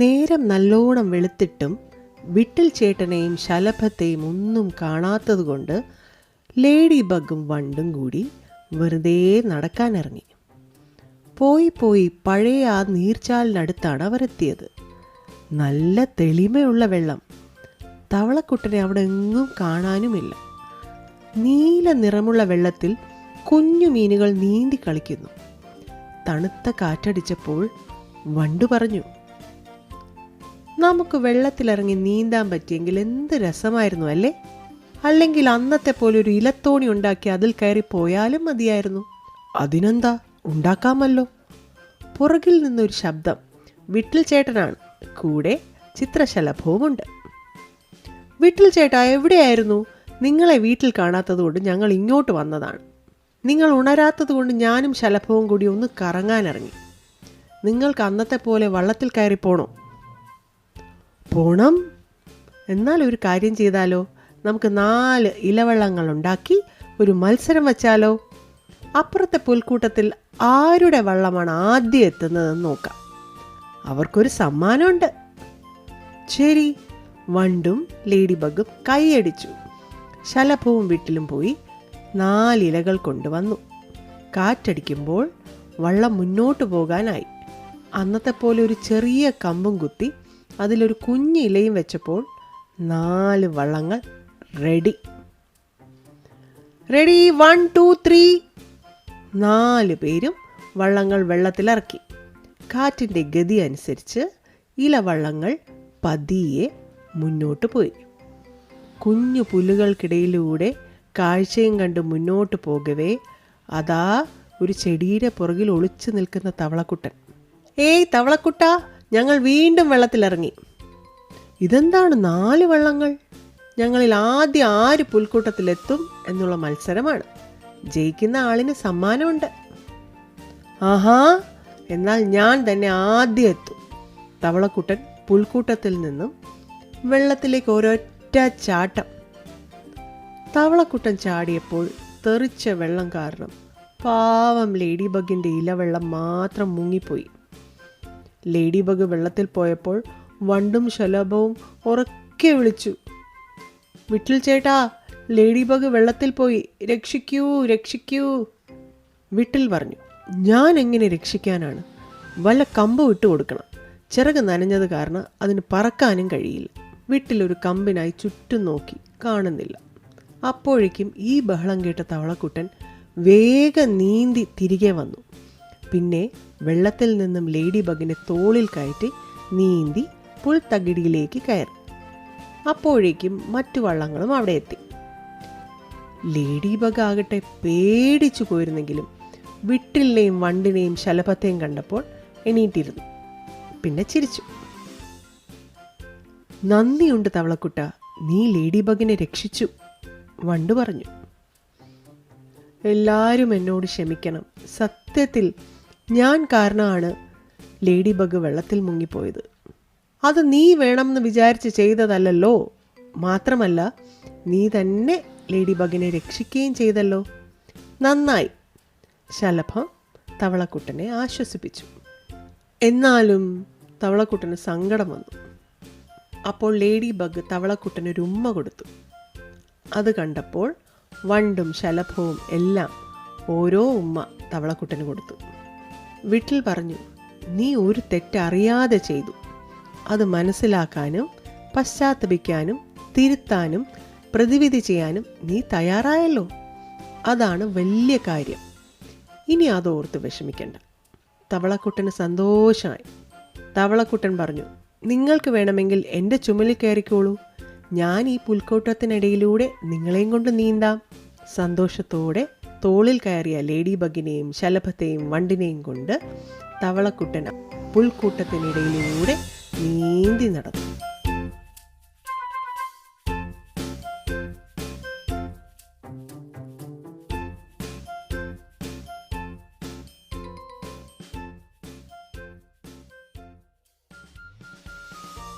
നേരം നല്ലോണം വെളുത്തിട്ടും വിട്ടിൽ ചേട്ടനെയും ശലഭത്തെയും ഒന്നും കാണാത്തതുകൊണ്ട് ലേഡി ബഗും വണ്ടും കൂടി വെറുതെ നടക്കാനിറങ്ങി. പോയി പഴയ ആ നീർച്ചാലിനടുത്താണ് അവരെത്തിയത്. നല്ല തെളിമയുള്ള വെള്ളം. തവളക്കുട്ടനെ അവിടെ എങ്ങും കാണാനുമില്ല. നീല നിറമുള്ള വെള്ളത്തിൽ കുഞ്ഞു മീനുകൾ നീന്തി കളിക്കുന്നു. തണുത്ത കാറ്റടിച്ചപ്പോൾ വണ്ടു പറഞ്ഞു, നമുക്ക് വെള്ളത്തിലിറങ്ങി നീന്താൻ പറ്റിയെങ്കിൽ എന്ത് രസമായിരുന്നു അല്ലേ? അല്ലെങ്കിൽ അന്നത്തെ പോലെ ഒരു ഇലത്തോണി ഉണ്ടാക്കി അതിൽ കയറി പോയാലും മതിയായിരുന്നു. അതിനെന്താ, ഉണ്ടാക്കാമല്ലോ. പുറകിൽ നിന്നൊരു ശബ്ദം. വിട്ടിൽ ചേട്ടനാണ്. കൂടെ ചിത്രശലഭവുമുണ്ട്. വിട്ടിൽ ചേട്ടാ, എവിടെയായിരുന്നു? നിങ്ങളെ വീട്ടിൽ കാണാത്തതുകൊണ്ട് ഞങ്ങൾ ഇങ്ങോട്ട് വന്നതാണ്. നിങ്ങൾ ഉണരാത്തത് കൊണ്ട് ഞാനും ശലഭവും കൂടി ഒന്ന് കറങ്ങാനിറങ്ങി. നിങ്ങൾക്ക് അന്നത്തെ പോലെ വള്ളത്തിൽ കയറി പോണം. എന്നാൽ ഒരു കാര്യം ചെയ്താലോ? നമുക്ക് 4 ഇലവള്ളങ്ങൾ ഉണ്ടാക്കി ഒരു മത്സരം വച്ചാലോ? അപ്പുറത്തെ പുൽക്കൂട്ടത്തിൽ ആരുടെ വള്ളമാണ് ആദ്യം എത്തുന്നതെന്ന് നോക്കാം. അവർക്കൊരു സമ്മാനമുണ്ട്. ശരി. വണ്ടും ലേഡി ബഗും കൈയടിച്ചു. ശലഭവും വീട്ടിലും പോയി 4 ഇലകൾ കൊണ്ടുവന്നു. കാറ്റടിക്കുമ്പോൾ വള്ളം മുന്നോട്ട് പോകാനായി. അന്നത്തെ പോലെ ഒരു ചെറിയ കമ്പും കുത്തി അതിലൊരു കുഞ്ഞു ഇലയും വെച്ചപ്പോൾ 4 വള്ളങ്ങൾ റെഡി. 1 2 3. 4 പേരും വള്ളങ്ങൾ വെള്ളത്തിലിറക്കി. കാറ്റിൻ്റെ ഗതി അനുസരിച്ച് ഇലവള്ളങ്ങൾ പതിയെ മുന്നോട്ട് പോയി. കുഞ്ഞു പുല്ലുകൾക്കിടയിലൂടെ കാഴ്ചയും കണ്ട് മുന്നോട്ട് പോകവേ അതാ ഒരു ചെടിയുടെ പുറകിൽ ഒളിച്ചു നിൽക്കുന്ന തവളക്കുട്ടൻ. ഏയ് തവളക്കുട്ട, ഞങ്ങൾ വീണ്ടും വെള്ളത്തിലിറങ്ങി. ഇതെന്താണ് 4 വള്ളങ്ങൾ? ഞങ്ങളിൽ ആദ്യം ആര് പുൽക്കൂട്ടത്തിലെത്തും എന്നുള്ള മത്സരമാണ്. ജയിക്കുന്ന ആളിന് സമ്മാനമുണ്ട്. ആഹാ, എന്നാൽ ഞാൻ തന്നെ ആദ്യം എത്തും. തവളക്കുട്ടൻ പുൽക്കൂട്ടത്തിൽ നിന്നും വെള്ളത്തിലേക്ക് ഒരൊറ്റ ചാട്ടം. തവളക്കുട്ടൻ ചാടിയപ്പോൾ തെറിച്ച വെള്ളം കാരണം പാവം ലേഡി ബഗിൻ്റെ ഇലവെള്ളം മാത്രം മുങ്ങിപ്പോയി. ലേഡി ബഗ് വെള്ളത്തിൽ പോയപ്പോൾ വണ്ടും ശലഭവും ഉറക്കെ വിളിച്ചു, വിട്ടിൽ ചേട്ടാ, ലേഡി ബഗ് വെള്ളത്തിൽ പോയി, രക്ഷിക്കൂ. വിട്ടിൽ പറഞ്ഞു, ഞാൻ എങ്ങനെ രക്ഷിക്കാനാണ്? വല്ല കമ്പ് വിട്ടു കൊടുക്കണം. ചിറക് നനഞ്ഞത് കാരണം അതിന് പറക്കാനും കഴിയില്ല. വിട്ടിലൊരു കമ്പിനായി ചുറ്റും നോക്കി, കാണുന്നില്ല. അപ്പോഴേക്കും ഈ ബഹളം കേട്ട തവളക്കുട്ടൻ വേഗം നീന്തി തിരികെ വന്നു. പിന്നെ വെള്ളത്തിൽ നിന്നും ലേഡി ബഗിനെ തോളിൽ കയറ്റി നീന്തി പുൽത്തകിടിയിലേക്ക് കയറി. അപ്പോഴേക്കും മറ്റു വള്ളങ്ങളും അവിടെ എത്തി. ലേഡി ബഗ് ആകട്ടെ പേടിച്ചു പോയിരുന്നെങ്കിലും വിട്ടിലിനെയും വണ്ടിനെയും ശലഭത്തെയും കണ്ടപ്പോൾ എണീറ്റിരുന്നു. പിന്നെ ചിരിച്ചു. നന്ദിയുണ്ട് തവളക്കുട്ട, നീ ലേഡി ബഗിനെ രക്ഷിച്ചു. വണ്ടു പറഞ്ഞു, എല്ലാവരും എന്നോട് ക്ഷമിക്കണം. സത്യത്തിൽ ഞാൻ കാരണമാണ് ലേഡി ബഗ് വെള്ളത്തിൽ മുങ്ങിപ്പോയത്. അത് നീ വേണമെന്ന് വിചാരിച്ച് ചെയ്തതല്ലോ. മാത്രമല്ല, നീ തന്നെ ലേഡി ബഗിനെ രക്ഷിക്കുകയും ചെയ്തല്ലോ. നന്നായി. ശലഭം തവളക്കുട്ടനെ ആശ്വസിപ്പിച്ചു. എന്നാലും തവളക്കുട്ടന് സങ്കടം വന്നു. അപ്പോൾ ലേഡി ബഗ് തവളക്കുട്ടനൊരു ഉമ്മ കൊടുത്തു. അത് കണ്ടപ്പോൾ വണ്ടും ശലഭവും എല്ലാം ഓരോ ഉമ്മ തവളക്കുട്ടന് കൊടുത്തു. വിട്ടിൽ പറഞ്ഞു, നീ ഒരു തെറ്ററിയാതെ ചെയ്തു. അത് മനസ്സിലാക്കാനും പശ്ചാത്തപിക്കാനും തിരുത്താനും പ്രതിവിധി ചെയ്യാനും നീ തയ്യാറായല്ലോ. അതാണ് വലിയ കാര്യം. ഇനി അതോർത്ത് വിഷമിക്കണ്ട. തവളക്കുട്ടന് സന്തോഷമായി. തവളക്കുട്ടൻ പറഞ്ഞു, നിങ്ങൾക്ക് വേണമെങ്കിൽ എൻ്റെ ചുമലിൽ കയറിക്കോളൂ. ഞാൻ ഈ പുൽക്കൂട്ടത്തിനിടയിലൂടെ നിങ്ങളെയും കൊണ്ട് നീന്താം. സന്തോഷത്തോടെ തോളിൽ കയറിയ ലേഡി ബഗിനെയും ശലഭത്തെയും വണ്ടിനെയും കൊണ്ട് തവളക്കുട്ടൻ പുൽക്കൂട്ടത്തിനിടയിലൂടെ നീന്തി നടന്നു.